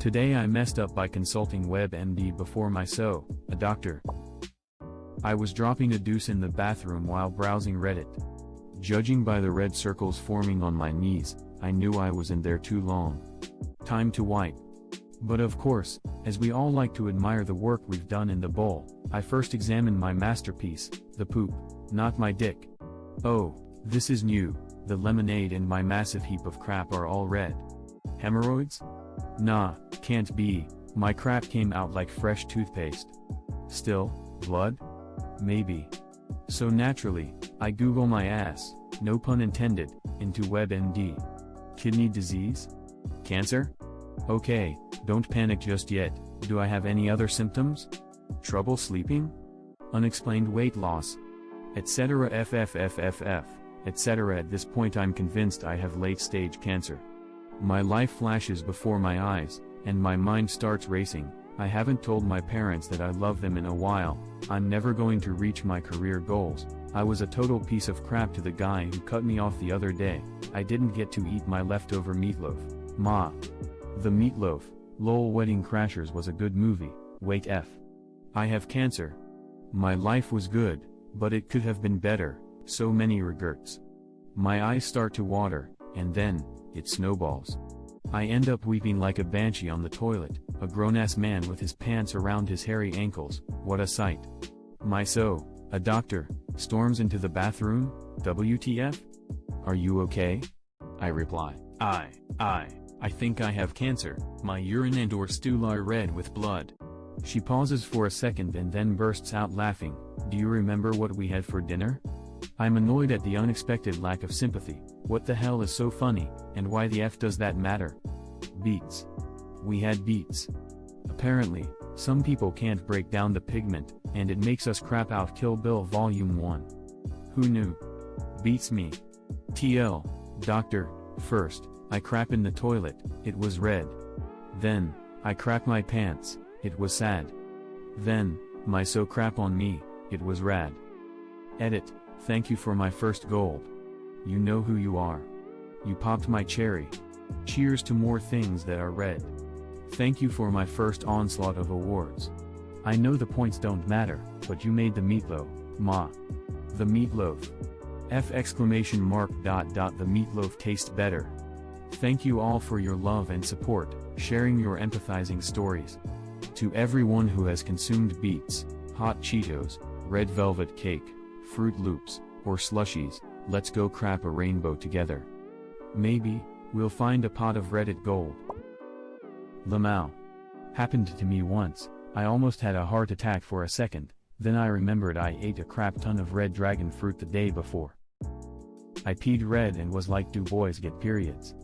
Today I messed up by consulting WebMD before my so, a doctor. I was dropping a deuce in the bathroom while browsing Reddit. Judging by the red circles forming on my knees, I knew I was in there too long. Time to wipe. But of course, as we all like to admire the work we've done in the bowl, I first examined my masterpiece, the poop, not my dick. Oh, this is new, the lemonade and my massive heap of crap are all red. Hemorrhoids? Nah, can't be, my crap came out like fresh toothpaste. Still, blood? Maybe. So naturally, I Google my ass, no pun intended, into WebMD. Kidney disease? Cancer? Okay, don't panic just yet. Do I have any other symptoms? Trouble sleeping? Unexplained weight loss? Etc. etc. At this point I'm convinced I have late-stage cancer. My life flashes before my eyes, and my mind starts racing. I haven't told my parents that I love them in a while. I'm never going to reach my career goals. I was a total piece of crap to the guy who cut me off the other day. I didn't get to eat my leftover meatloaf. Ma. The Meatloaf, lol. Wedding Crashers was a good movie. Wait F. I have cancer. My life was good, but it could have been better, so many regrets. My eyes start to water, and then, it snowballs. I end up weeping like a banshee on the toilet, a grown-ass man with his pants around his hairy ankles. What a sight. My so, a doctor, storms into the bathroom. WTF? Are you okay? I reply, I think I have cancer. My urine and/or stool are red with blood. She pauses for a second and then bursts out laughing. Do you remember what we had for dinner? I'm annoyed at the unexpected lack of sympathy. What the hell is so funny, and why the F does that matter? Beets. We had beets. Apparently, some people can't break down the pigment, and it makes us crap out. Kill Bill Volume 1. Who knew? Beats me. TL, doctor. First, I crap in the toilet, it was red. Then, I crap my pants, it was sad. Then, my so crap on me, it was rad. Edit, thank you for my first gold. You know who you are. You popped my cherry. Cheers to more things that are red. Thank you for my first onslaught of awards. I know the points don't matter, but you made the meatloaf, ma. The meatloaf. F exclamation mark dot dot. The meatloaf tastes better. Thank you all for your love and support, sharing your empathizing stories. To everyone who has consumed beets, hot Cheetos, red velvet cake, Fruit Loops, or slushies, let's go crap a rainbow together. Maybe, we'll find a pot of Reddit gold. Lamau. Happened to me once. I almost had a heart attack for a second, then I remembered I ate a crap ton of red dragon fruit the day before. I peed red and was like, do boys get periods?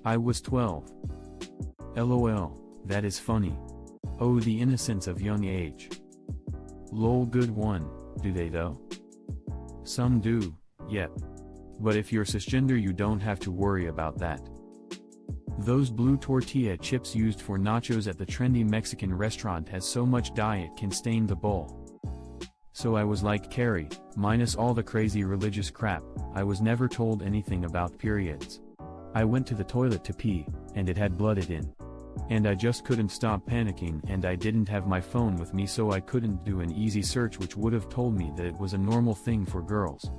I was 12. LOL, that is funny. Oh, the innocence of young age. Lol, good one, do they though? Some do, yep. But if you're cisgender you don't have to worry about that. Those blue tortilla chips used for nachos at the trendy Mexican restaurant has so much dye it can stain the bowl. So I was like Carrie, minus all the crazy religious crap, I was never told anything about periods. I went to the toilet to pee, and it had blooded in. And I just couldn't stop panicking, and I didn't have my phone with me, so I couldn't do an easy search which would have told me that it was a normal thing for girls.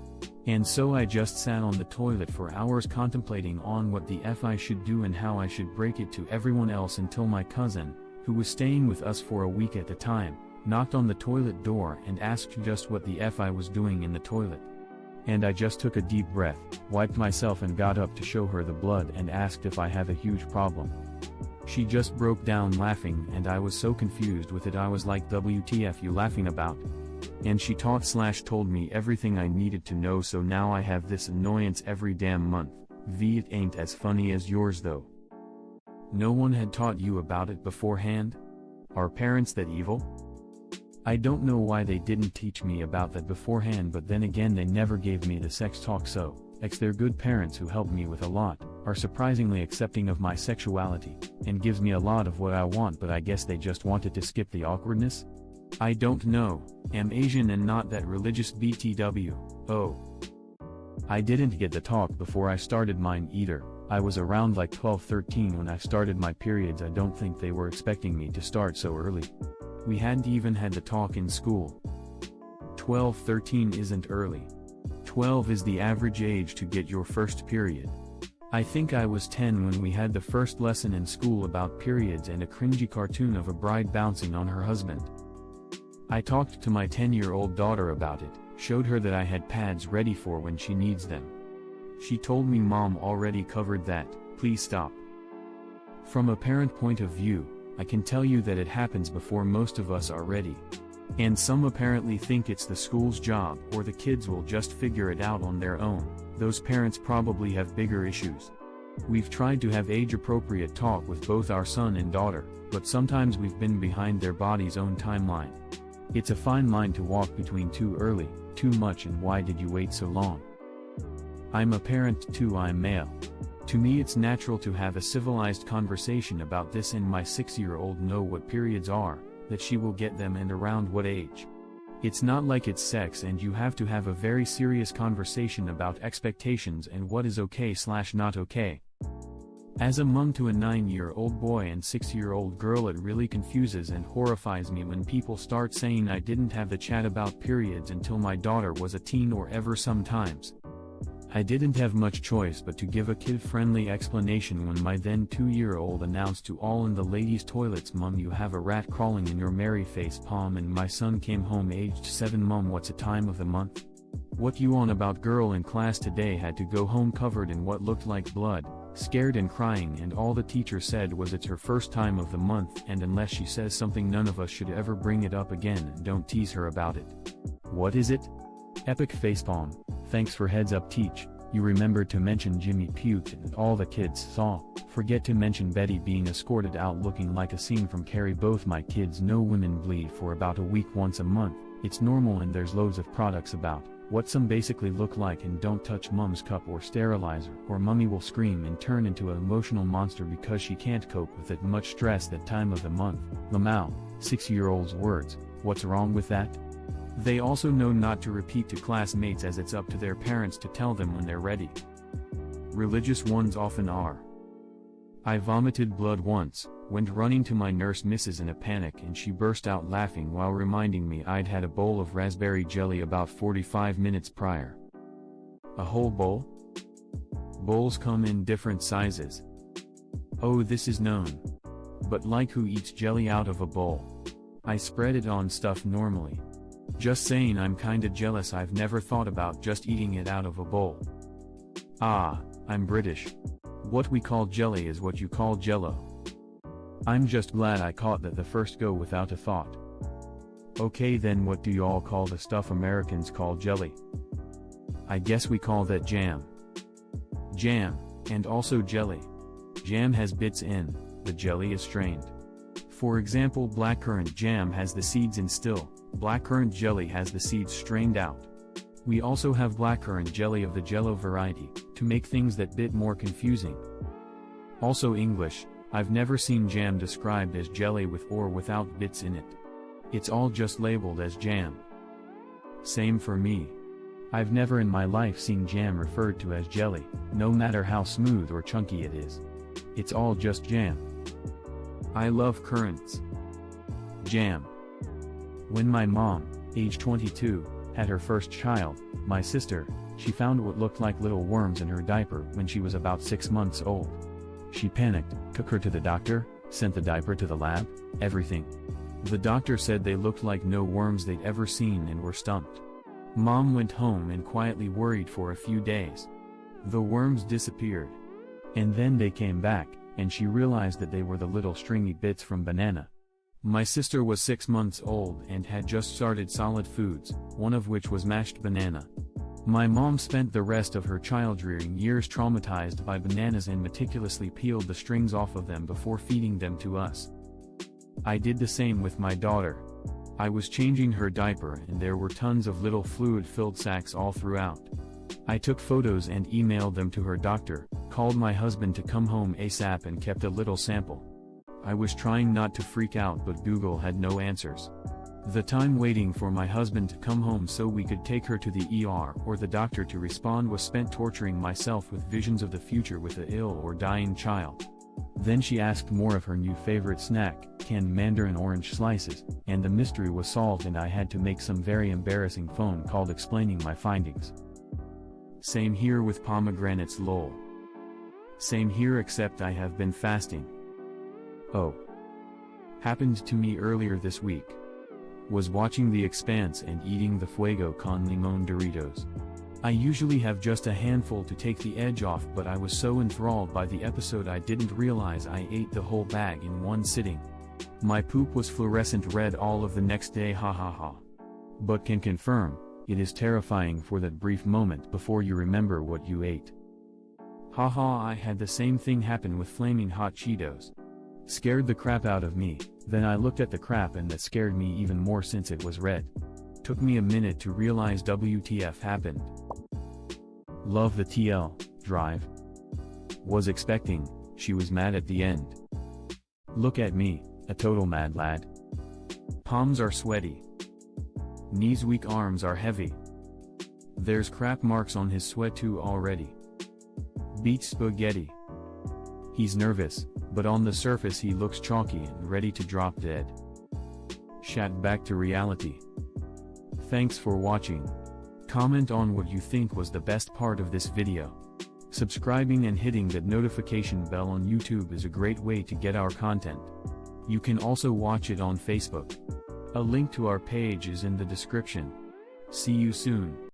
And so I just sat on the toilet for hours contemplating on what the F I should do and how I should break it to everyone else until my cousin, who was staying with us for a week at the time, knocked on the toilet door and asked just what the F I was doing in the toilet. And I just took a deep breath, wiped myself and got up to show her the blood and asked if I have a huge problem. She just broke down laughing and I was so confused with it I was like, WTF you laughing about? And she told me everything I needed to know, so now I have this annoyance every damn month. V, it ain't as funny as yours though. No one had taught you about it beforehand? Are parents that evil? I don't know why they didn't teach me about that beforehand, but then again they never gave me the sex talk, so, they're good parents who help me with a lot, are surprisingly accepting of my sexuality, and gives me a lot of what I want, but I guess they just wanted to skip the awkwardness? I don't know, am Asian and not that religious BTW, oh. I didn't get the talk before I started mine either, I was around like 12-13 when I started my periods. I don't think they were expecting me to start so early. We hadn't even had the talk in school. 12-13 isn't early. 12 is the average age to get your first period. I think I was 10 when we had the first lesson in school about periods and a cringy cartoon of a bride bouncing on her husband. I talked to my 10-year-old daughter about it, showed her that I had pads ready for when she needs them. She told me, "Mom already covered that, please stop." From a parent point of view, I can tell you that it happens before most of us are ready. And some apparently think it's the school's job or the kids will just figure it out on their own. Those parents probably have bigger issues. We've tried to have age-appropriate talk with both our son and daughter, but sometimes we've been behind their body's own timeline. It's a fine line to walk between too early, too much, and why did you wait so long? I'm a parent too. I'm male. To me it's natural to have a civilized conversation about this, and my 6-year-old know what periods are, that she will get them and around what age. It's not like it's sex and you have to have a very serious conversation about expectations and what is okay/not okay. As a mom to a 9-year-old boy and 6-year-old girl, it really confuses and horrifies me when people start saying I didn't have the chat about periods until my daughter was a teen or ever. Sometimes I didn't have much choice but to give a kid-friendly explanation when my then 2-year-old announced to all in the ladies' toilets, "Mom, you have a rat crawling in your merry face palm," and my son came home aged 7, "Mom, what's a time of the month? What you on about?" Girl in class today had to go home covered in what looked like blood, scared and crying, and all the teacher said was it's her first time of the month, and unless she says something none of us should ever bring it up again, and don't tease her about it. What is it? Epic facepalm. Thanks for heads up, teach. You remembered to mention Jimmy puked and all the kids saw. Forget to mention Betty being escorted out looking like a scene from Carrie. Both my kids know women bleed for about a week once a month. It's normal, and there's loads of products about what some basically look like. And don't touch Mom's cup or sterilizer, or Mommy will scream and turn into an emotional monster because she can't cope with it much stress that time of the month. Lamau, 6-year-old's words. What's wrong with that? They also know not to repeat to classmates, as it's up to their parents to tell them when they're ready. Religious ones often are. I vomited blood once, went running to my nurse missus in a panic, and she burst out laughing while reminding me I'd had a bowl of raspberry jelly about 45 minutes prior. A whole bowl? Bowls come in different sizes. Oh, this is known. But like, who eats jelly out of a bowl? I spread it on stuff normally. Just saying, I'm kinda jealous. I've never thought about just eating it out of a bowl. Ah, I'm British. What we call jelly is what you call jello. I'm just glad I caught that the first go without a thought. Okay, then what do y'all call the stuff Americans call jelly? I guess we call that jam. Jam, and also jelly. Jam has bits in, the jelly is strained. For example, blackcurrant jam has the seeds in still. Blackcurrant jelly has the seeds strained out. We also have blackcurrant jelly of the Jello variety, to make things that bit more confusing. Also English, I've never seen jam described as jelly with or without bits in it. It's all just labeled as jam. Same for me. I've never in my life seen jam referred to as jelly, no matter how smooth or chunky it is. It's all just jam. I love currants. Jam. When my mom, age 22, had her first child, my sister, she found what looked like little worms in her diaper when she was about 6 months old. She panicked, took her to the doctor, sent the diaper to the lab, everything. The doctor said they looked like no worms they'd ever seen and were stumped. Mom went home and quietly worried for a few days. The worms disappeared. And then they came back, and she realized that they were the little stringy bits from banana. My sister was 6 months old and had just started solid foods, one of which was mashed banana. My mom spent the rest of her child-rearing years traumatized by bananas and meticulously peeled the strings off of them before feeding them to us. I did the same with my daughter. I was changing her diaper and there were tons of little fluid-filled sacs all throughout. I took photos and emailed them to her doctor, called my husband to come home ASAP and kept a little sample. I was trying not to freak out, but Google had no answers. The time waiting for my husband to come home so we could take her to the ER or the doctor to respond was spent torturing myself with visions of the future with a ill or dying child. Then she asked more of her new favorite snack, canned mandarin orange slices, and the mystery was solved and I had to make some very embarrassing phone call explaining my findings. Same here with pomegranates lol. Same here except I have been fasting. Oh. Happened to me earlier this week. Was watching The Expanse and eating the Fuego con Limon Doritos. I usually have just a handful to take the edge off, but I was so enthralled by the episode I didn't realize I ate the whole bag in one sitting. My poop was fluorescent red all of the next day, ha ha ha. But can confirm, it is terrifying for that brief moment before you remember what you ate. Haha, I had the same thing happen with flaming hot Cheetos. Scared the crap out of me, then I looked at the crap and that scared me even more since it was red. Took me a minute to realize WTF happened. Love the TL drive. Was expecting, she was mad at the end. Look at me, a total mad lad. Palms are sweaty. Knees weak, arms are heavy. There's crap marks on his sweat too already. Beat spaghetti. He's nervous, but on the surface he looks chalky and ready to drop dead. Shat back to reality. Thanks for watching. Comment on what you think was the best part of this video. Subscribing and hitting that notification bell on YouTube is a great way to get our content. You can also watch it on Facebook. A link to our page is in the description. See you soon.